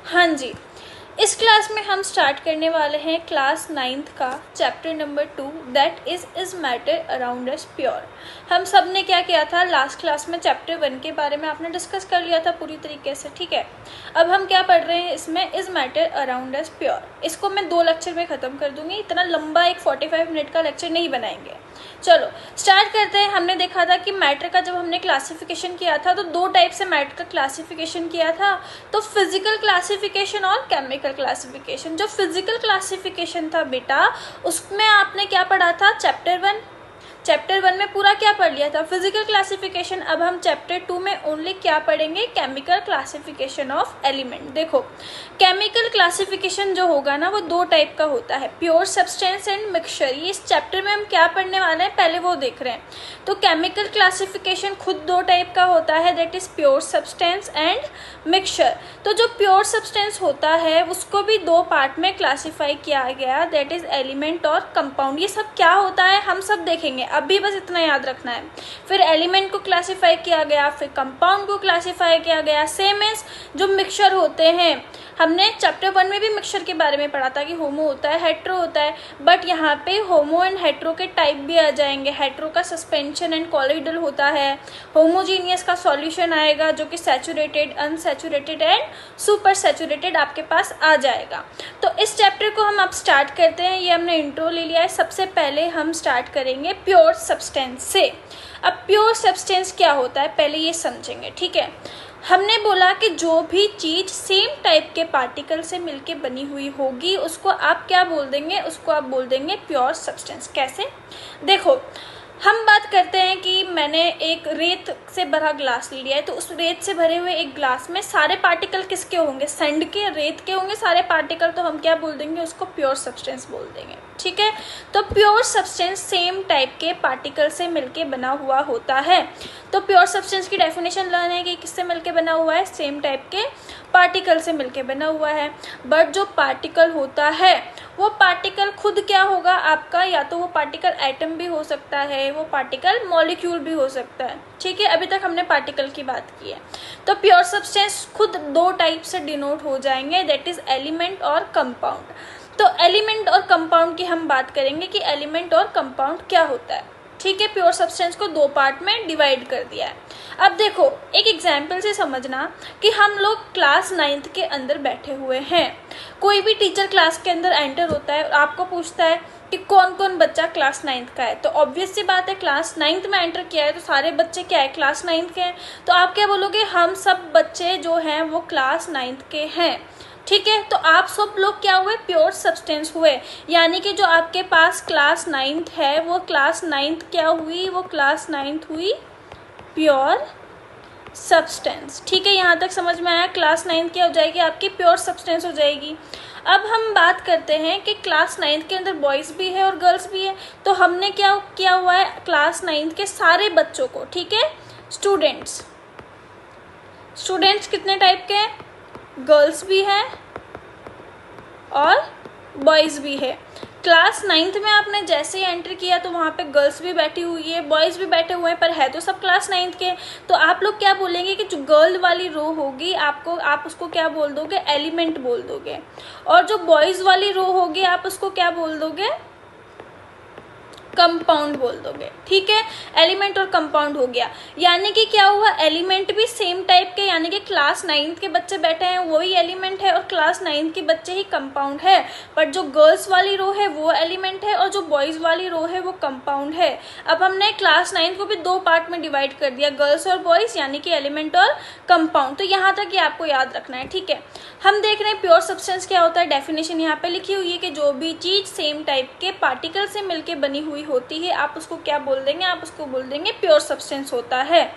हाँ जी, इस क्लास में हम स्टार्ट करने वाले हैं क्लास 9th का chapter number 2 that is matter around us pure. हम सब ने क्या किया था, लास्ट क्लास में चैप्टर 1 के बारे में आपने डिस्कस कर लिया था पूरी तरीके से, ठीक है। अब हम क्या पढ़ रहे हैं इसमें, is matter around us pure. इसको मैं 2 लेक्चर में ख़त्म कर दूंगी, इतना लंबा एक 45 मिनट का लेक्चर नहीं बनाएंगे। चलो स्टार्ट करते हैं। हमने देखा था कि मैटर का जब हमने क्लासिफिकेशन किया था तो 2 टाइप से मैटर का क्लासिफिकेशन किया था, तो फिजिकल क्लासिफिकेशन और केमिकल क्लासिफिकेशन। जो फिजिकल क्लासिफिकेशन था बेटा, उसमें आपने क्या पढ़ा था, चैप्टर 1 में पूरा क्या पढ़ लिया था, फिजिकल क्लासिफिकेशन। अब हम चैप्टर 2 में ओनली क्या पढ़ेंगे, केमिकल क्लासिफिकेशन ऑफ एलिमेंट। देखो केमिकल क्लासिफिकेशन जो होगा ना वो 2 टाइप का होता है, प्योर सब्सटेंस एंड मिक्सचर। ये इस चैप्टर में हम क्या पढ़ने वाले हैं पहले वो देख रहे हैं। तो केमिकल क्लासिफिकेशन खुद 2 टाइप का होता है, that is pure substance and mixture. तो जो प्योर सब्सटेंस होता है उसको भी 2 पार्ट में क्लासीफाई किया गया, दैट इज एलिमेंट और कंपाउंड। ये सब क्या होता है हम सब देखेंगे, अभी बस इतना याद रखना है। फिर एलिमेंट को क्लासीफाई किया गया, फिर कंपाउंड को क्लासीफाई किया गया। सेम एज जो मिक्सचर होते हैं, हमने चैप्टर 1 में भी मिक्सचर के बारे में पढ़ा था कि होमो होता है, हेट्रो होता है, बट यहाँ पे होमो एंड हेट्रो के टाइप भी आ जाएंगे। हेट्रो का सस्पेंशन एंड कॉलोइडल होता है, होमोजीनियस का सॉल्यूशन आएगा जो कि saturated, unsaturated and super saturated आपके पास आ जाएगा। तो इस चैप्टर को हम अब स्टार्ट करते हैं। ये हमने इंट्रो ले लिया है। सबसे पहले हम स्टार्ट करेंगे प्योर सब्सटेंस से। अब प्योर सब्सटेंस क्या होता है पहले ये समझेंगे, ठीक है। हमने बोला कि जो भी चीज़ सेम टाइप के पार्टिकल से मिलके बनी हुई होगी उसको आप क्या बोल देंगे, उसको आप बोल देंगे प्योर सब्सटेंस। कैसे, देखो हम बात करते हैं कि मैंने एक रेत से भरा ग्लास ले लिया है, तो उस रेत से भरे हुए एक ग्लास में सारे पार्टिकल किसके होंगे, सैंड के, रेत के होंगे सारे पार्टिकल। तो हम क्या बोल देंगे, उसको प्योर सब्सटेंस बोल देंगे, ठीक है। तो प्योर सब्सटेंस सेम टाइप के पार्टिकल से मिलके बना हुआ होता है। तो प्योर सब्सटेंस की डेफिनेशन लर्न है कि किससे मिलके बना हुआ है, सेम टाइप के पार्टिकल से मिलके बना हुआ है। बट जो पार्टिकल होता है वो पार्टिकल खुद क्या होगा आपका, या तो वो पार्टिकल एटम भी हो सकता है, वो पार्टिकल मॉलिक्यूल भी हो सकता है, ठीक है। अभी तक हमने पार्टिकल की बात की है। तो प्योर सब्सटेंस खुद 2 टाइप से डिनोट हो जाएंगे, दैट इज एलिमेंट और कंपाउंड। तो एलिमेंट और कंपाउंड की हम बात करेंगे कि एलिमेंट और कंपाउंड क्या होता है, ठीक है। प्योर सब्सटेंस को 2 पार्ट में डिवाइड कर दिया है। अब देखो एक एग्जाम्पल से समझना कि हम लोग क्लास 9th के अंदर बैठे हुए हैं। कोई भी टीचर क्लास के अंदर एंटर होता है और आपको पूछता है कि कौन कौन बच्चा क्लास 9th का है, तो ऑब्वियस सी बात है क्लास 9th में एंटर किया है तो सारे बच्चे क्या है, क्लास 9th के हैं। तो आप क्या बोलोगे, हम सब बच्चे जो हैं वो क्लास 9th के हैं, ठीक है। तो आप सब लोग क्या हुए, प्योर सब्सटेंस हुए। यानी कि जो आपके पास क्लास 9th है वो क्लास 9th क्या हुई, वो क्लास 9th हुई प्योर सब्सटेंस, ठीक है। यहाँ तक समझ में आया, क्लास 9th क्या हो जाएगी आपकी, प्योर सब्सटेंस हो जाएगी। अब हम बात करते हैं कि क्लास 9th के अंदर बॉयज़ भी है और गर्ल्स भी है। तो हमने क्या किया हुआ है, क्लास 9th के सारे बच्चों को, ठीक है, स्टूडेंट्स कितने टाइप के हैं, गर्ल्स भी है और बॉयज़ भी है। क्लास 9th में आपने जैसे ही एंटर किया तो वहाँ पे गर्ल्स भी बैठी हुई है, बॉयज़ भी बैठे हुए हैं, पर है तो सब क्लास 9th के। तो आप लोग क्या बोलेंगे कि जो गर्ल वाली रो होगी आप उसको क्या बोल दोगे, एलिमेंट बोल दोगे, और जो बॉयज़ वाली रो होगी आप उसको क्या बोल दोगे, कंपाउंड बोल दोगे, ठीक है। एलिमेंट और कंपाउंड हो गया। यानी कि क्या हुआ, एलिमेंट भी सेम टाइप के, यानी कि क्लास 9th के बच्चे बैठे हैं वही एलिमेंट है और क्लास 9th के बच्चे ही कंपाउंड है। पर जो गर्ल्स वाली रो है वो एलिमेंट है और जो बॉयज़ वाली रो है वो कंपाउंड है। अब हमने क्लास 9th को भी 2 पार्ट में डिवाइड कर दिया, गर्ल्स और बॉयज़, यानी कि एलिमेंट और कंपाउंड। तो यहाँ तक ये आपको याद रखना है, ठीक है। हम देख रहे हैं प्योर सब्सटेंस क्या होता है, डेफिनेशन यहाँ पे लिखी हुई है कि जो भी चीज़ सेम टाइप के पार्टिकल से मिलके बनी हुई होती है आप उसको क्या बोल देंगे, आप उसको बोल देंगे प्योर सब्सटेंस होता है।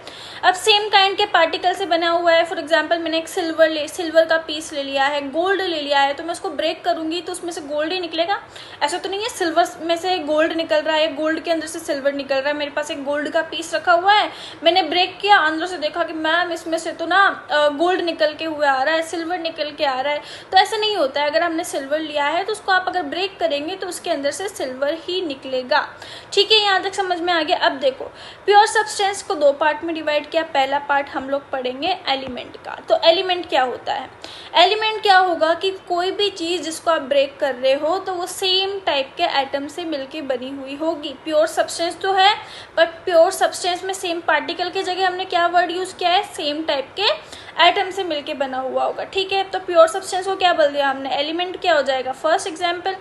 अब सेम काइंड के पार्टिकल से बना हुआ है, फॉर एग्जांपल मैंने एक सिल्वर का पीस ले लिया है, गोल्ड ले लिया है, तो मैं उसको ब्रेक करूंगी तो उसमें से गोल्ड ही निकलेगा, ऐसा तो नहीं है सिल्वर में से गोल्ड निकल रहा है, गोल्ड के अंदर से सिल्वर निकल रहा है। मेरे पास एक गोल्ड का पीस रखा हुआ है, मैंने ब्रेक किया, अंदर से देखा कि मैम इसमें से तो ना गोल्ड निकल के हुआ आ रहा है, सिल्वर निकल के आ रहा है, तो ऐसा नहीं होता है। अगर हमने सिल्वर लिया है तो उसको आप अगर ब्रेक करेंगे तो उसके अंदर से सिल्वर ही निकलेगा, ठीक है। यहाँ तक समझ में आ गया। अब देखो प्योर सब्सटेंस को 2 पार्ट में डिवाइड किया। पहला पार्ट हम लोग पढ़ेंगे एलिमेंट का। तो एलिमेंट क्या होता है, एलिमेंट क्या होगा कि कोई भी चीज़ जिसको आप ब्रेक कर रहे हो तो वो सेम टाइप के एटम से मिलके बनी हुई होगी। प्योर सब्सटेंस तो है, बट प्योर सब्सटेंस में सेम पार्टिकल की जगह हमने क्या वर्ड यूज़ किया है, सेम टाइप के एटम से मिलके बना हुआ होगा। ठीक है, तो प्योर सब्सटेंस को क्या बोल दिया हमने, एलिमेंट क्या हो जाएगा। फर्स्ट एग्जाम्पल,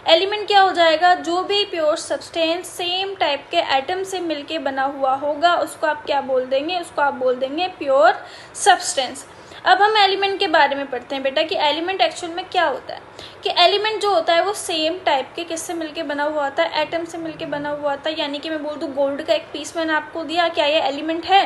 एलिमेंट क्या हो जाएगा, जो भी प्योर सब्सटेंस सेम टाइप के एटम से मिलके बना हुआ होगा उसको आप क्या बोल देंगे, उसको आप बोल देंगे प्योर सब्सटेंस। अब हम एलिमेंट के बारे में पढ़ते हैं बेटा कि एलिमेंट एक्चुअल में क्या होता है। कि एलिमेंट जो होता है वो सेम टाइप के किससे मिलके बना हुआ होता है, एटम से मिलके बना हुआ होता है। यानी कि मैं बोल दूँ गोल्ड का एक पीस मैंने आपको दिया, क्या ये एलिमेंट है,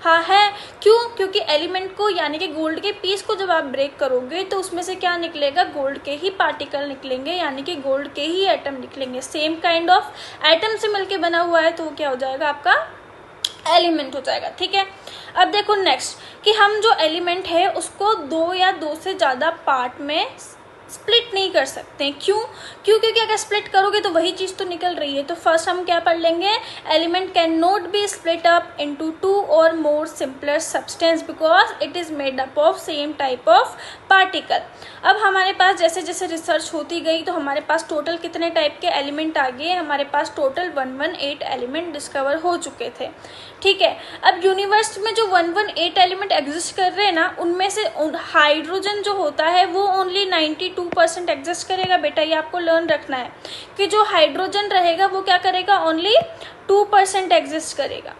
हाँ है। क्यों, क्योंकि एलिमेंट को यानी कि गोल्ड के पीस को जब आप ब्रेक करोगे तो उसमें से क्या निकलेगा, गोल्ड के ही पार्टिकल निकलेंगे, यानी कि गोल्ड के ही एटम निकलेंगे। सेम काइंड ऑफ एटम से मिलके बना हुआ है तो वो क्या हो जाएगा, आपका एलिमेंट हो जाएगा। ठीक है, अब देखो नेक्स्ट कि हम जो एलिमेंट है उसको दो या दो से ज़्यादा पार्ट में स्प्लिट नहीं कर सकते। क्यों, क्योंकि अगर स्प्लिट करोगे तो वही चीज़ तो निकल रही है। तो फर्स्ट हम क्या पढ़ लेंगे, element cannot be split up into two और more simpler substance because it is made up of same type of particle. अब हमारे पास जैसे जैसे रिसर्च होती गई तो हमारे पास टोटल कितने टाइप के एलिमेंट आ गए, हमारे पास टोटल 118 एलिमेंट डिस्कवर हो चुके थे। ठीक है, अब यूनिवर्स में जो 118 एलिमेंट एग्जिस्ट कर रहे हैं ना, उनमें से हाइड्रोजन जो होता है वो ओनली 92% एग्जिस्ट करेगा। बेटा ये आपको लर्न रखना है कि जो हाइड्रोजन रहेगा वो क्या करेगा, ओनली 2% एग्जिस्ट करेगा,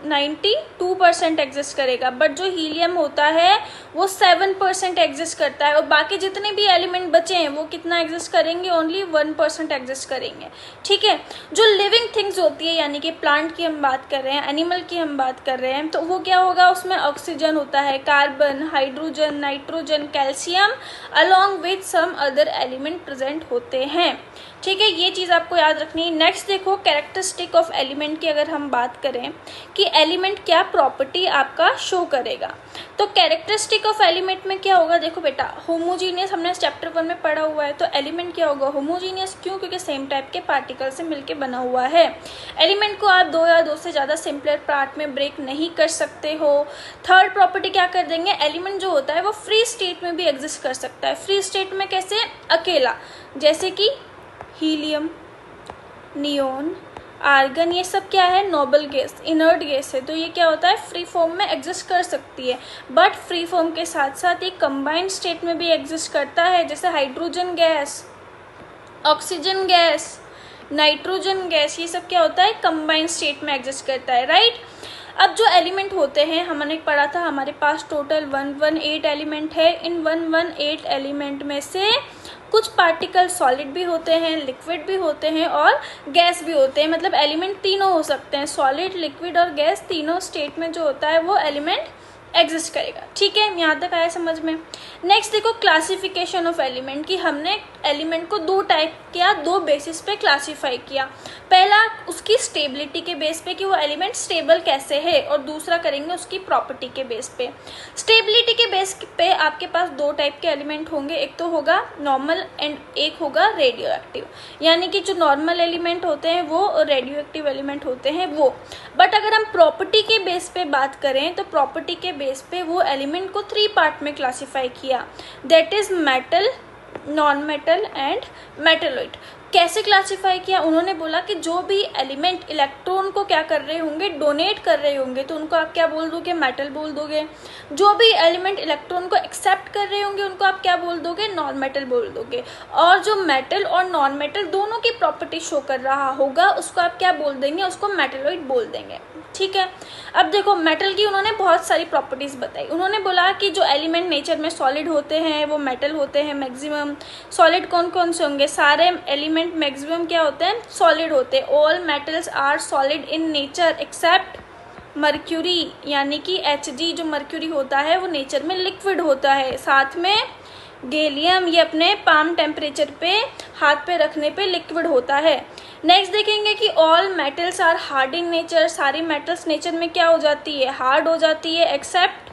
92% एग्जिस्ट करेगा। बट जो हीलियम होता है वो 7% एग्जिस्ट करता है और बाकी जितने भी एलिमेंट बचे हैं वो कितना एग्जिस्ट करेंगे, ओनली 1% एग्जिस्ट करेंगे। ठीक है, जो लिविंग थिंग्स होती है यानी कि प्लांट की हम बात कर रहे हैं, एनिमल की हम बात कर रहे हैं, तो वो क्या होगा, उसमें ऑक्सीजन होता है, carbon, hydrogen, nitrogen, calcium along with some other element present होते हैं। ठीक है, ये चीज़ आपको याद रखनी है। नेक्स्ट देखो कैरेक्टरिस्टिक ऑफ एलिमेंट की अगर हम बात करें कि एलिमेंट क्या प्रॉपर्टी आपका शो करेगा, तो कैरेक्टरिस्टिक ऑफ एलिमेंट में क्या होगा, देखो बेटा होमोजीनियस हमने चैप्टर 1 में पढ़ा हुआ है। तो एलिमेंट क्या होगा, होमोजीनियस। क्यों, क्योंकि सेम टाइप के पार्टिकल से मिलके बना हुआ है। एलिमेंट को आप दो या दो से ज़्यादा सिंपलर पार्ट में ब्रेक नहीं कर सकते हो। थर्ड प्रॉपर्टी क्या कर देंगे, एलिमेंट जो होता है वो फ्री स्टेट में भी एग्जिस्ट कर सकता है। फ्री स्टेट में कैसे, अकेला, जैसे कि हीलियम, नियोन, आर्गन, ये सब क्या है, नोबल गैस, इनर्ट गैस है। तो ये क्या होता है, फ्री फॉर्म में एग्जिस्ट कर सकती है। बट फ्री फॉर्म के साथ साथ ये कंबाइंड स्टेट में भी एग्जिस्ट करता है, जैसे hydrogen gas, oxygen gas, nitrogen gas, ये सब क्या होता है, कंबाइंड स्टेट में एग्जिस्ट करता है। राइट, अब जो एलिमेंट होते हैं हमने पढ़ा था, हमारे पास टोटल 118 एलिमेंट है। इन 118 एलिमेंट में से कुछ पार्टिकल सॉलिड भी होते हैं, लिक्विड भी होते हैं और गैस भी होते हैं। मतलब एलिमेंट तीनों हो सकते हैं, सॉलिड, लिक्विड और गैस, तीनों स्टेट में जो होता है वो एलिमेंट एग्जिस्ट करेगा। ठीक है, यहाँ तक आया समझ में। नेक्स्ट देखो क्लासिफिकेशन ऑफ एलिमेंट की हमने एलिमेंट को दो टाइप किया, दो बेसिस पे क्लासीफाई किया। पहला उसकी स्टेबिलिटी के बेस पे कि वो एलिमेंट स्टेबल कैसे है, और दूसरा करेंगे उसकी प्रॉपर्टी के बेस पे। स्टेबिलिटी के बेस पे आपके पास दो टाइप के एलिमेंट होंगे, एक तो होगा नॉर्मल एंड एक होगा रेडियो एक्टिव। यानी कि जो नॉर्मल एलिमेंट होते हैं वो रेडियो एक्टिव एलिमेंट होते हैं वो। बट अगर हम प्रॉपर्टी के बेस पे बात करें तो प्रॉपर्टी के बेस पे वो एलिमेंट को 3 पार्ट में क्लासीफाई किया, that is metal, non metal and metalloid. कैसे क्लासीफाई किया, उन्होंने बोला कि जो भी एलिमेंट इलेक्ट्रॉन को क्या कर रहे होंगे, डोनेट कर रहे होंगे, तो उनको आप क्या बोल दोगे, मेटल बोल दोगे। जो भी एलिमेंट इलेक्ट्रॉन को एक्सेप्ट कर रहे होंगे उनको आप क्या बोल दोगे, नॉन मेटल बोल दोगे। और जो मेटल और नॉन मेटल दोनों की प्रॉपर्टी शो कर रहा होगा उसको आप क्या बोल देंगे, उसको मेटलॉइड बोल देंगे। ठीक है, अब देखो मेटल की उन्होंने बहुत सारी प्रॉपर्टीज बताई। उन्होंने बोला कि जो एलिमेंट नेचर में सॉलिड होते हैं वो मेटल होते हैं मैक्सिमम। सॉलिड कौन कौन से होंगे, सारे एलिमेंट मैक्सिमम क्या होते हैं, सॉलिड होते हैं। All metals are solid in nature except mercury, यानी कि Hg जो मर्क्यूरी होता है वो नेचर में लिक्विड होता है। साथ में गैलियम, ये अपने पाम टेम्परेचर पे हाथ पे रखने पे लिक्विड होता है। नेक्स्ट देखेंगे कि all metals are hard in nature, सारी मेटल्स नेचर में क्या हो जाती है, हार्ड हो जाती है। एक्सेप्ट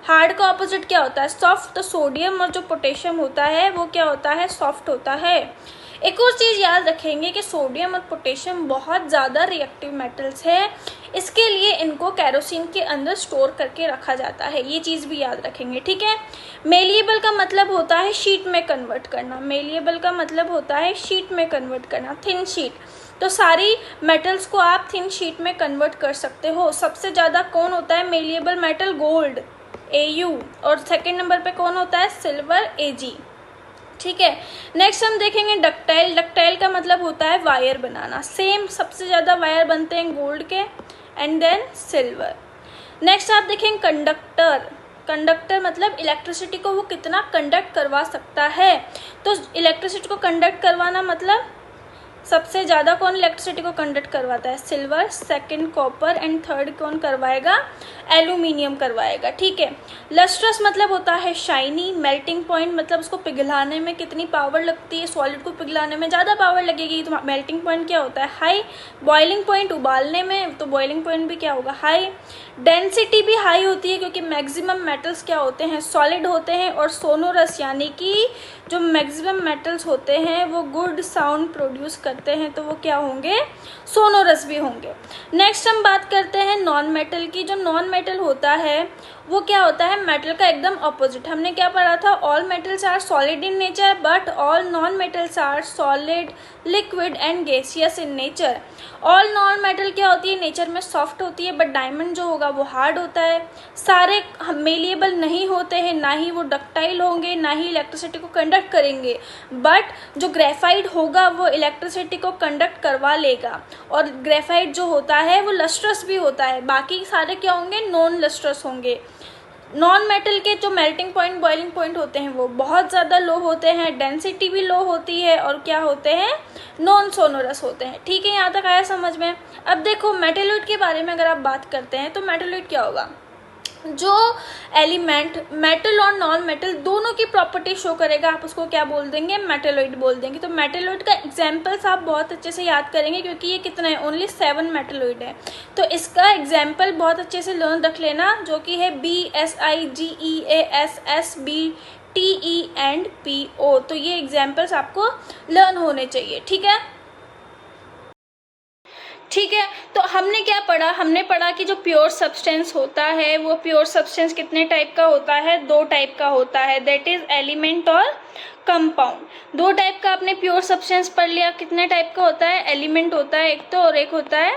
हार्ड का ऑपोजिट क्या होता है, सॉफ्ट। तो सोडियम और जो पोटेशियम होता है वो क्या होता है, सॉफ्ट होता है। एक और चीज़ याद रखेंगे कि सोडियम और पोटेशियम बहुत ज़्यादा रिएक्टिव मेटल्स है, इसके लिए इनको केरोसिन के अंदर स्टोर करके रखा जाता है, ये चीज़ भी याद रखेंगे, ठीक है। मेलिएबल का मतलब होता है शीट में कन्वर्ट करना, मेलिएबल का मतलब होता है शीट में कन्वर्ट करना, थिन शीट। तो सारी मेटल्स को आप थिन शीट में कन्वर्ट कर सकते हो। सबसे ज़्यादा कौन होता है मेलिएबल मेटल? गोल्ड, Au, और सेकेंड नंबर पे कौन होता है? सिल्वर, Ag, ठीक है। नेक्स्ट हम देखेंगे डक्टाइल। डक्टाइल का मतलब होता है वायर बनाना, सेम सबसे ज़्यादा वायर बनते हैं गोल्ड के एंड देन सिल्वर। नेक्स्ट आप देखेंगे कंडक्टर। कंडक्टर मतलब इलेक्ट्रिसिटी को वो कितना कंडक्ट करवा सकता है। तो इलेक्ट्रिसिटी को कंडक्ट करवाना मतलब सबसे ज़्यादा कौन इलेक्ट्रिसिटी को कंडक्ट करवाता है? Silver, second copper and third कौन करवाएगा? एल्यूमिनियम करवाएगा, ठीक है। लस्ट्रस मतलब होता है शाइनी। मेल्टिंग पॉइंट मतलब उसको पिघलाने में कितनी पावर लगती है, सॉलिड को पिघलाने में ज़्यादा पावर लगेगी, तो मेल्टिंग पॉइंट क्या होता है? हाई। बॉइलिंग पॉइंट उबालने में, तो बॉइलिंग पॉइंट भी क्या होगा? हाई। डेंसिटी भी हाई होती है क्योंकि मैक्सिमम मेटल्स क्या होते हैं? सॉलिड होते हैं। और सोनोरस यानी कि जो मैक्सिमम मेटल्स होते हैं वो गुड साउंड प्रोड्यूस करते हैं, तो वो क्या होंगे? सोनोरस भी होंगे। नेक्स्ट हम बात करते हैं नॉन मेटल की। जो नॉन मेटल होता है वो क्या होता है? मेटल का एकदम ऑपोजिट। हमने क्या पढ़ा था? All metals are solid in nature but all non metals are solid, liquid and gaseous in nature. All non metal क्या होती है? नेचर में सॉफ्ट होती है, बट डायमंड जो होगा वो हार्ड होता है। सारे मेलिएबल नहीं होते हैं, ना ही वो डक्टाइल होंगे, ना ही इलेक्ट्रिसिटी को कंडक्ट करेंगे, बट जो ग्रेफाइट होगा वो इलेक्ट्रिसिटी को कंडक्ट करवा लेगा। और ग्रेफाइट जो होता है वो लस्ट्रस भी होता है, बाकी सारे क्या होंगे? नॉन लस्ट्रस होंगे। नॉन मेटल के जो मेल्टिंग पॉइंट, बॉइलिंग पॉइंट होते हैं वो बहुत ज़्यादा लो होते हैं, डेंसिटी भी लो होती है, और क्या होते हैं? नॉन सोनोरस होते हैं, ठीक है। यहाँ तक आया समझ में? अब देखो मेटेलॉइड के बारे में अगर आप बात करते हैं तो मेटेलॉइड क्या होगा? जो एलिमेंट मेटल और नॉन मेटल दोनों की प्रॉपर्टी शो करेगा, आप उसको क्या बोल देंगे? मेटेलॉइड बोल देंगे। तो मेटेलॉइड का एग्जाम्पल्स आप बहुत अच्छे से याद करेंगे क्योंकि ये कितना है? ओनली 7 मेटेलॉइड है। तो इसका एग्जाम्पल बहुत अच्छे से लर्न रख लेना, जो कि है BSIGEASSBTE एंड PO। तो ये एग्जाम्पल्स आपको लर्न होने चाहिए, ठीक है। ठीक है, तो हमने क्या पढ़ा? हमने पढ़ा कि जो प्योर सब्सटेंस होता है वो प्योर सब्सटेंस कितने टाइप का होता है? 2 टाइप का होता है, दैट इज एलिमेंट और कंपाउंड। 2 टाइप का आपने प्योर सब्सटेंस पढ़ लिया। कितने टाइप का होता है? एलिमेंट होता है एक तो, और एक होता है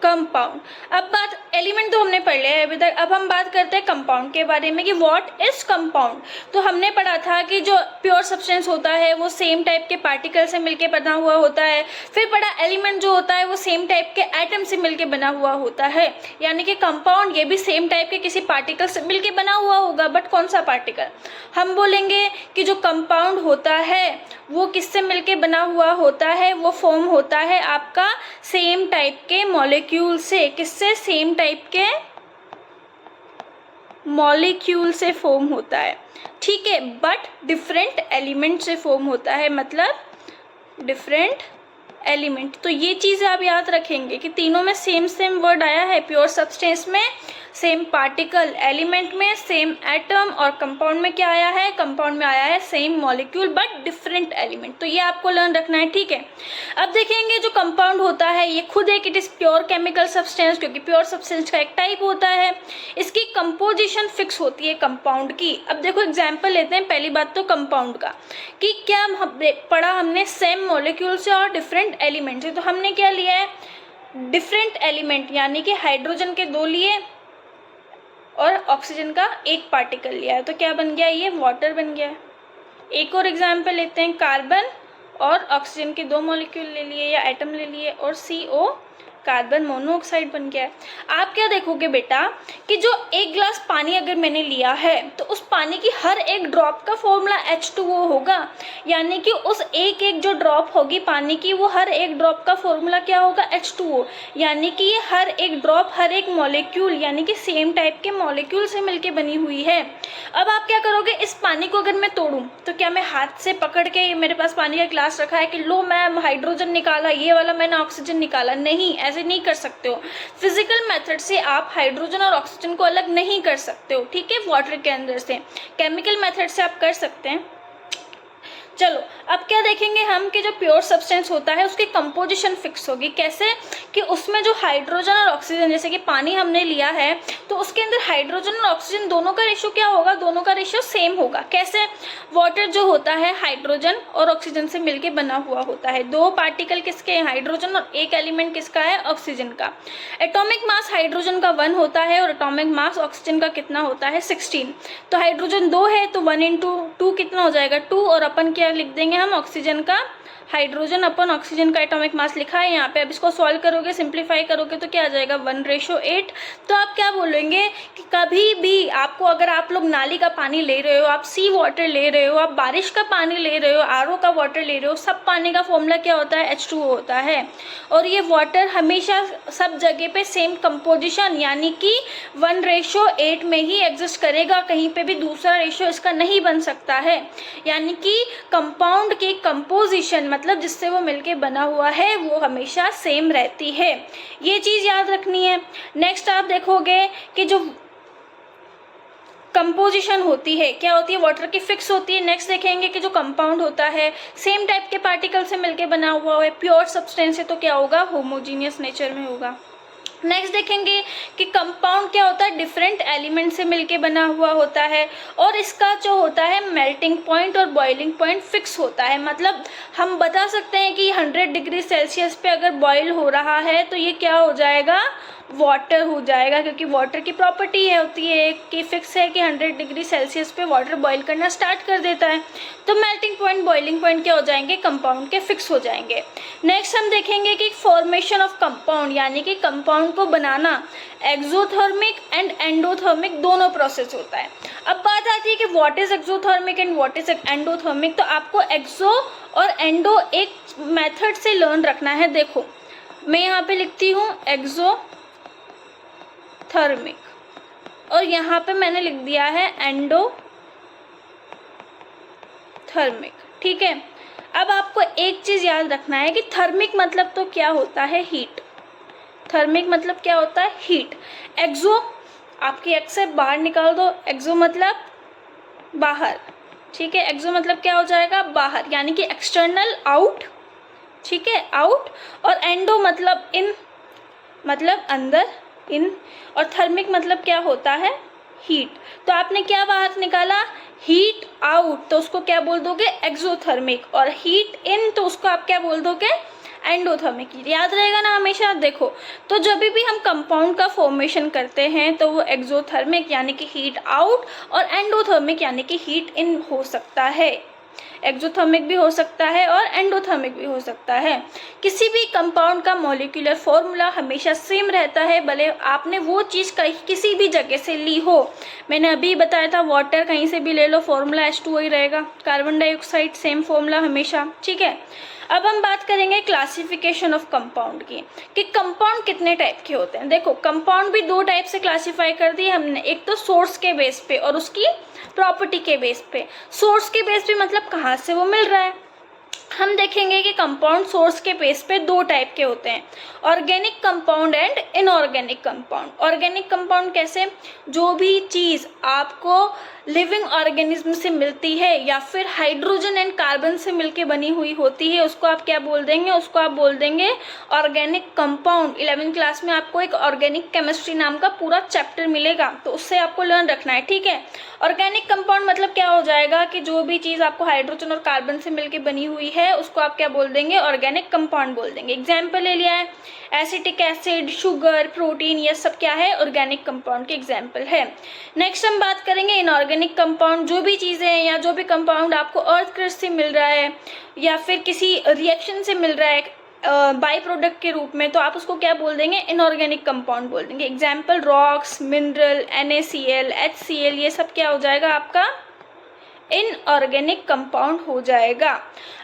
कंपाउंड। अब बात, एलिमेंट तो हमने पढ़ लिया है अभी तक, अब हम बात करते हैं कंपाउंड के बारे में कि व्हाट इज कंपाउंड। तो हमने पढ़ा था कि जो प्योर सब्सटेंस होता है वो सेम टाइप के पार्टिकल से मिलके बना हुआ होता है। फिर पढ़ा एलिमेंट जो होता है वो सेम टाइप के एटम से मिलके बना हुआ होता है, यानी कि कंपाउंड ये भी सेम टाइप के किसी पार्टिकल से मिलके बना हुआ होगा, बट कौन सा पार्टिकल? हम बोलेंगे कि जो कंपाउंड होता है वो किससे मिलके बना हुआ होता है? वो फॉर्म होता है आपका सेम टाइप के मॉलिक्यूल से। किससे? सेम टाइप के मॉलिक्यूल से फॉर्म होता है, ठीक है, बट डिफरेंट एलिमेंट से फॉर्म होता है, मतलब डिफरेंट एलिमेंट। तो ये चीज़ आप याद रखेंगे कि तीनों में सेम सेम वर्ड आया है। प्योर सब्सटेंस में सेम पार्टिकल, एलिमेंट में सेम एटम, और कंपाउंड में क्या आया है? कंपाउंड में आया है same molecule but different element. तो ये आपको लर्न रखना है, ठीक है। अब देखेंगे जो कंपाउंड होता है ये खुद एक, it is pure chemical substance, क्योंकि प्योर सब्सटेंस का एक टाइप होता है, इसकी कंपोजिशन फिक्स होती है कंपाउंड की। अब देखो एग्जाम्पल लेते हैं। पहली बात तो कंपाउंड का कि क्या पढ़ा हमने? सेम मॉलिक्यूल से और डिफरेंट एलिमेंट से। तो हमने क्या लिया है? डिफरेंट एलिमेंट, यानी कि हाइड्रोजन के 2 लिए और ऑक्सीजन का 1 पार्टिकल लिया है, तो क्या बन गया? ये वाटर बन गया है। एक और एग्जाम्पल लेते हैं, कार्बन और ऑक्सीजन के 2 मॉलिक्यूल ले लिए या एटम ले लिए, और CO कार्बन मोनोऑक्साइड बन गया है। आप क्या देखोगे बेटा कि जो 1 गिलास पानी अगर मैंने लिया है तो उस पानी की हर एक ड्रॉप का फॉर्मूला H2O होगा, यानी कि उस एक एक जो ड्रॉप होगी पानी की वो हर एक ड्रॉप का फॉर्मूला क्या होगा? H2O, यानी कि ये हर एक ड्रॉप, हर एक मॉलिक्यूल, यानी कि सेम टाइप के मॉलिक्यूल से मिलके बनी हुई है। अब आप क्या करोगे? इस पानी को अगर मैं तोड़ूं तो क्या मैं हाथ से पकड़ के, मेरे पास पानी का ग्लास रखा है कि लो मैम हाइड्रोजन निकाला, ये वाला मैंने ऑक्सीजन निकाला? नहीं, ऐसे नहीं कर सकते हो। फिजिकल मेथड से आप हाइड्रोजन और ऑक्सीजन को अलग नहीं कर सकते हो, ठीक है, वाटर के अंदर से। केमिकल मेथड से आप कर सकते हैं। चलो अब क्या देखेंगे हम कि जो प्योर सब्सटेंस होता है उसकी कंपोजिशन फिक्स होगी। कैसे? कि उसमें जो हाइड्रोजन और ऑक्सीजन, जैसे कि पानी हमने लिया है तो उसके अंदर हाइड्रोजन और ऑक्सीजन दोनों का रेशियो क्या होगा? दोनों का रेशियो सेम होगा। कैसे? वाटर जो होता है हाइड्रोजन और ऑक्सीजन से मिलके बना हुआ होता है। दो पार्टिकल किसके हैं? हाइड्रोजन, और एक एलिमेंट किसका है? ऑक्सीजन का। एटॉमिक मास हाइड्रोजन का 1 होता है और एटॉमिक मास ऑक्सीजन का कितना होता है? 16। तो हाइड्रोजन 2 है तो 1 इंटू 2 कितना हो जाएगा? 2, और अपन क्या लिख देंगे हम? ऑक्सीजन का, हाइड्रोजन अपन ऑक्सीजन का एटॉमिक मास लिखा है यहाँ पे। अब इसको सॉल्व करोगे, सिंप्लीफाई करोगे तो क्या आ जाएगा? 1:8। तो आप क्या बोलेंगे कि कभी भी आपको, अगर आप लोग नाली का पानी ले रहे हो, आप सी वाटर ले रहे हो, आप बारिश का पानी ले रहे हो, आरओ का वाटर ले रहे हो, सब पानी का फॉर्मूला क्या होता है? H2O होता है। और ये वाटर हमेशा सब जगह पे सेम कंपोजिशन यानी कि 1:8 में ही एग्जिस्ट करेगा, कहीं पे भी दूसरा रेशियो इसका नहीं बन सकता है। यानी कि कंपाउंड की कंपोजिशन मतलब जिससे वो मिलके बना हुआ है वो हमेशा सेम रहती है। ये चीज़ याद रखनी है। नेक्स्ट आप देखोगे कि जो कंपोजिशन होती है क्या होती है? वाटर की फिक्स होती है। नेक्स्ट देखेंगे कि जो कंपाउंड होता है सेम टाइप के पार्टिकल से मिलके बना हुआ है, प्योर सब्सटेंस है तो क्या होगा? होमोजीनियस नेचर में होगा। नेक्स्ट देखेंगे कि कंपाउंड क्या होता है? डिफरेंट एलिमेंट से मिलके बना हुआ होता है और इसका जो होता है मेल्टिंग पॉइंट और बॉइलिंग पॉइंट फिक्स होता है। मतलब हम बता सकते हैं कि 100 डिग्री सेल्सियस पे अगर बॉयल हो रहा है तो ये क्या हो जाएगा? वाटर हो जाएगा, क्योंकि वाटर की प्रॉपर्टी है होती है कि फिक्स है कि 100 डिग्री सेल्सियस पे वाटर बॉईल करना स्टार्ट कर देता है। तो मेल्टिंग पॉइंट, बॉइलिंग पॉइंट क्या हो जाएंगे? कंपाउंड के फिक्स हो जाएंगे। नेक्स्ट हम देखेंगे कि फॉर्मेशन ऑफ कंपाउंड यानी कि कंपाउंड को बनाना एक्सोथर्मिक एंड एंडोथर्मिक दोनों प्रोसेस होता है। अब बात आती है कि what is exothermic and what is endothermic. तो आपको एक्सो और एंडो एक मेथड से लर्न रखना है। देखो मैं यहाँ पे लिखती हूँ एक्सोथर्मिक और यहाँ पे मैंने लिख दिया है एंडोथर्मिक। ठीक है, अब आपको एक चीज़ याद रखना है कि थर्मिक मतलब तो क्या होता है? हीट। थर्मिक मतलब क्या होता है? हीट। एक्सो आपकी एक्स से बाहर निकाल दो, एक्सो मतलब बाहर। ठीक है, एक्सो मतलब क्या हो जाएगा? बाहर, यानी कि एक्सटर्नल, आउट। ठीक है, आउट। और एंडो मतलब इन, मतलब अंदर, इन। और थर्मिक मतलब क्या होता है? हीट। तो आपने क्या बाहर निकाला? हीट आउट, तो उसको क्या बोल दोगे? एक्सोथर्मिक। और हीट इन तो उसको आप क्या बोल दोगे? एंडोथर्मिक। याद रहेगा ना हमेशा। देखो तो जब भी हम कंपाउंड का फॉर्मेशन करते हैं तो वो एक्सोथर्मिक यानी कि हीट आउट और एंडोथर्मिक यानी कि हीट इन हो सकता है। एक्सोथर्मिक भी हो सकता है और एंडोथर्मिक भी हो सकता है। किसी भी कंपाउंड का मॉलिक्यूलर फॉर्मूला हमेशा सेम रहता है, भले आपने वो चीज़ कहीं किसी भी जगह से ली हो। मैंने अभी बताया था वाटर कहीं से भी ले लो, फॉर्मूला H2O ही रहेगा। कार्बन डाइऑक्साइड सेम फॉर्मूला हमेशा। ठीक है, अब हम बात करेंगे क्लासिफिकेशन ऑफ कंपाउंड की कि कंपाउंड कितने टाइप के होते हैं। देखो कंपाउंड भी दो टाइप से क्लासीफाई कर दिए हमने, एक तो सोर्स के बेस पे और उसकी प्रॉपर्टी के बेस पे। सोर्स के बेस पे मतलब कहाँ से वो मिल रहा है। हम देखेंगे कि कंपाउंड सोर्स के बेस पे दो टाइप के होते हैं, organic compound and inorganic compound. Organic compound कैसे? जो भी चीज़ आपको लिविंग ऑर्गेनिज्म से मिलती है या फिर हाइड्रोजन एंड कार्बन से मिलके बनी हुई होती है उसको आप क्या बोल देंगे? उसको आप बोल देंगे ऑर्गेनिक कंपाउंड। 11वीं क्लास में आपको एक ऑर्गेनिक केमिस्ट्री नाम का पूरा चैप्टर मिलेगा, तो उससे आपको लर्न रखना है। ठीक है, ऑर्गेनिक कंपाउंड मतलब क्या हो जाएगा कि जो भी चीज़ आपको हाइड्रोजन और कार्बन से मिलके बनी हुई है उसको आप क्या बोल देंगे? ऑर्गेनिक कंपाउंड बोल देंगे। एग्जाम्पल ले लिया है, एसिटिक एसिड, शुगर, प्रोटीन, ये सब क्या है? ऑर्गेनिक कंपाउंड के एग्जाम्पल है। नेक्स्ट हम बात करेंगे इनऑर्गेनिक कंपाउंड। जो भी चीज़ें हैं या जो भी कंपाउंड आपको अर्थ क्रस्ट से मिल रहा है या फिर किसी रिएक्शन से मिल रहा है बाई प्रोडक्ट के रूप में, तो आप उसको क्या बोल देंगे? इनऑर्गेनिक कंपाउंड बोल देंगे। Example rocks, mineral, NaCl, HCl, ये सब क्या हो जाएगा? आपका इनऑर्गेनिक कंपाउंड हो जाएगा।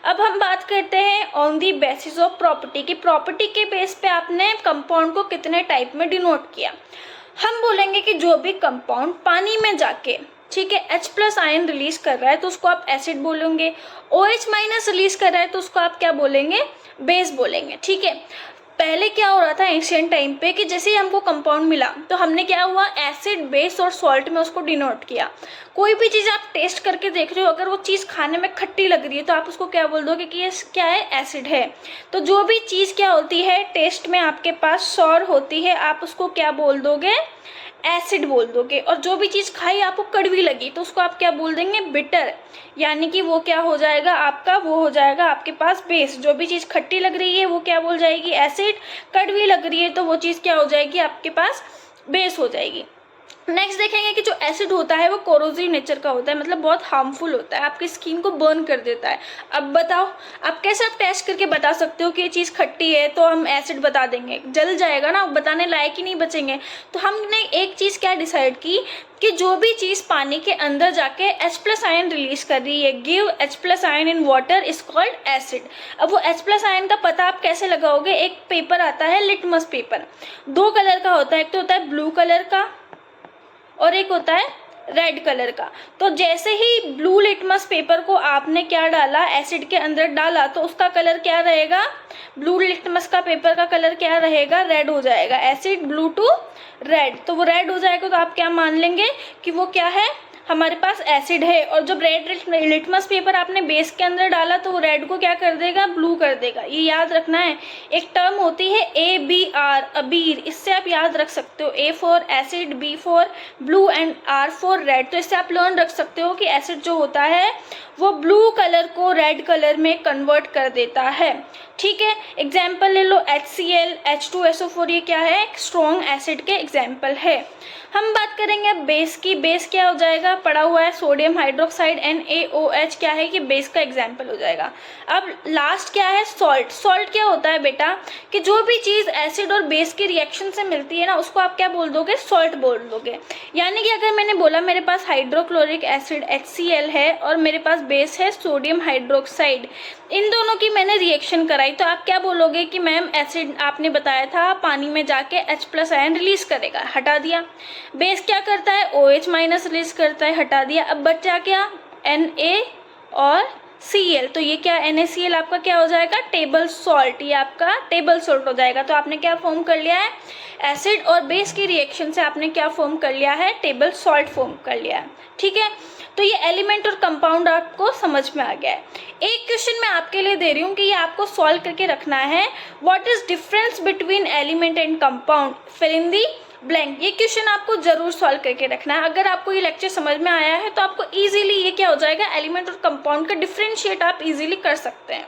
अब हम बात करते हैं on the basis of property की प्रॉपर्टी के बेस पे आपने कंपाउंड को कितने टाइप में डिनोट किया। हम बोलेंगे कि जो भी कंपाउंड पानी में जाके ठीक है H+ आयन रिलीज कर रहा है तो उसको आप एसिड बोलेंगे, OH- रिलीज कर रहा है तो उसको आप क्या बोलेंगे? बेस बोलेंगे। ठीक है, पहले क्या हो रहा था एंशियंट टाइम पे कि जैसे ही हमको कंपाउंड मिला तो हमने क्या हुआ, एसिड, बेस और सॉल्ट में उसको डिनोट किया। कोई भी चीज़ आप टेस्ट करके देख रहे हो, अगर वो चीज़ खाने में खट्टी लग रही है तो आप उसको क्या बोल दोगे कि ये क्या है, एसिड है। तो जो भी चीज़ क्या होती है टेस्ट में आपके पास सॉर होती है, आप उसको क्या बोल दोगे, एसिड बोल दोगे। और जो भी चीज़ खाई आपको कड़वी लगी तो उसको आप क्या बोल देंगे, बिटर, यानी कि वो क्या हो जाएगा आपका, वो हो जाएगा आपके पास बेस। जो भी चीज़ खट्टी लग रही है वो क्या बोल जाएगी, एसिड, कड़वी लग रही है तो वो चीज़ क्या हो जाएगी आपके पास, बेस हो जाएगी। नेक्स्ट देखेंगे कि जो एसिड होता है वो कोरोसिव नेचर का होता है, मतलब बहुत हार्मफुल होता है, आपकी स्किन को बर्न कर देता है। अब बताओ आप कैसे आप टेस्ट करके बता सकते हो कि ये चीज़ खट्टी है तो हम एसिड बता देंगे, जल जाएगा ना, बताने लायक ही नहीं बचेंगे। तो हमने एक चीज़ क्या डिसाइड की कि जो भी चीज़ पानी के अंदर जाके H+ आयन रिलीज कर रही है, give H+ ion in water is called acid. अब वो H+ आयन का पता आप कैसे लगाओगे, एक पेपर आता है लिटमस पेपर, 2 कलर का होता है, एक तो होता है ब्लू कलर का और एक होता है रेड कलर का। तो जैसे ही ब्लू लिटमस पेपर को आपने क्या डाला, एसिड के अंदर डाला, तो उसका कलर क्या रहेगा, ब्लू लिटमस का पेपर का कलर क्या रहेगा, रेड हो जाएगा, एसिड ब्लू टू रेड, तो वो रेड हो जाएगा। तो आप क्या मान लेंगे कि वो क्या है, हमारे पास एसिड है। और जब रेड लिटमस पेपर आपने बेस के अंदर डाला तो वो रेड को क्या कर देगा, ब्लू कर देगा। ये याद रखना है। एक टर्म होती है ABR, अबीर, इससे आप याद रख सकते हो, A for acid, B for blue and R for red. तो इससे आप लर्न रख सकते हो कि एसिड जो होता है वो ब्लू कलर को रेड कलर में कन्वर्ट कर देता है। ठीक है, एग्जाम्पल ले लो HCl, H2SO4, ये क्या है, स्ट्रॉन्ग एसिड के एग्जाम्पल है। हम बात करेंगे अब बेस की। बेस क्या हो जाएगा, पड़ा हुआ है सोडियम हाइड्रोक्साइड NaOH, क्या है कि बेस का एग्जाम्पल हो जाएगा। अब लास्ट क्या है, सॉल्ट। सॉल्ट क्या होता है बेटा कि जो भी चीज़ एसिड और बेस के रिएक्शन से मिलती है ना, उसको आप क्या बोल दोगे, सॉल्ट बोल दोगे। यानी कि अगर मैंने बोला मेरे पास हाइड्रोक्लोरिक एसिड HCl है और मेरे पास बेस है सोडियम हाइड्रोक्साइड, इन दोनों की मैंने रिएक्शन कराई, तो आप क्या बोलोगे कि मैम एसिड आपने बताया था पानी में जाके H+ आयन रिलीज करेगा, हटा दिया। बेस क्या करता है, OH- रिलीज करता है, हटा दिया। अब बचा क्या, Na और Cl, तो ये क्या NaCl आपका क्या हो जाएगा, टेबल सॉल्ट, ये आपका टेबल सॉल्ट हो जाएगा। तो आपने क्या फॉर्म कर लिया है, एसिड और बेस की रिएक्शन से आपने क्या फॉर्म कर लिया है, टेबल सॉल्ट फॉर्म कर लिया है। ठीक है, तो ये एलिमेंट और कंपाउंड आपको समझ में आ गया है। एक क्वेश्चन मैं आपके लिए दे रही हूँ कि ये आपको सॉल्व करके रखना है, what is difference between element and compound, fill in the blank. ये क्वेश्चन आपको जरूर सॉल्व करके रखना है। अगर आपको ये लेक्चर समझ में आया है तो आपको इजीली ये क्या हो जाएगा, एलिमेंट और कंपाउंड का डिफरेंशिएट आप इजीली कर सकते हैं।